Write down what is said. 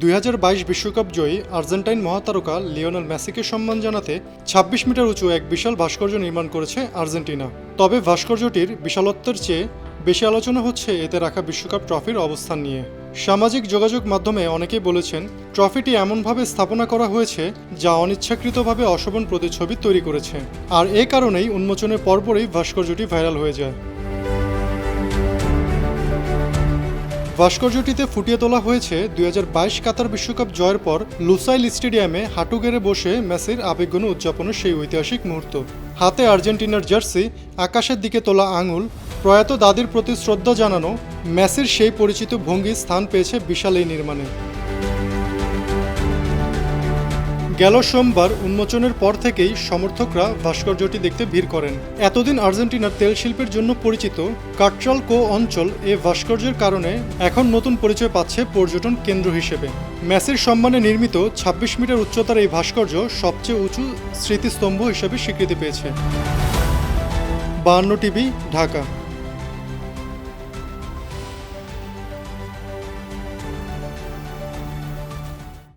2022 বিশ্বকাপ জয়ী Argentine মহাতারকা Lionel মেসিকে সম্মান জানাতে 26 মিটার উঁচু এক বিশাল ভাস্কর্য নির্মাণ করেছে আর্জেন্টিনা। তবে ভাস্কর্যটির বিশালত্বের চেয়ে বেশি আলোচনা হচ্ছে এতে রাখা বিশ্বকাপ ট্রফির অবস্থান নিয়ে। সামাজিক যোগাযোগ মাধ্যমে অনেকেই বলেছেন, ট্রফিটি এমনভাবে স্থাপনা করা হয়েছে যা অনিচ্ছাকৃতভাবে অশোভন প্রতিচ্ছবি তৈরি করেছে, আর এ কারণেই উন্মোচনের পরপরই ভাস্কর্যটি ভাইরাল হয়ে যায়। ভাস্কর্যটিতে ফুটিয়ে তোলা হয়েছে 2022 কাতার বিশ্বকাপ জয়ের পর লুসাইল স্টেডিয়ামে হাঁটু গেড়ে বসে মেসির আবেগঘন উদযাপনের সেই ঐতিহাসিক মুহূর্ত। হাতে আর্জেন্টিনার জার্সি, আকাশের দিকে তোলা আঙুল, প্রয়াত দাদির প্রতি শ্রদ্ধা জানানো, মেসির সেই পরিচিত ভঙ্গি স্থান পেয়েছে বিশাল এই নির্মাণে। গেল সোমবার উন্মোচনের পর থেকেই সমর্থকরা ভাস্কর্যটি দেখতে ভিড় করেন। এতদিন আর্জেন্টিনার তেল শিল্পের জন্য পরিচিত কাট্রালকো অঞ্চল এ ভাস্কর্যের কারণে এখন নতুন পরিচয় পাচ্ছে পর্যটন কেন্দ্র হিসেবে। মেসির সম্মানে নির্মিত 26 মিটার উচ্চতার এই ভাস্কর্য সবচেয়ে উঁচু স্মৃতিস্তম্ভ হিসেবে স্বীকৃতি পেয়েছে। 52 টিভি, ঢাকা।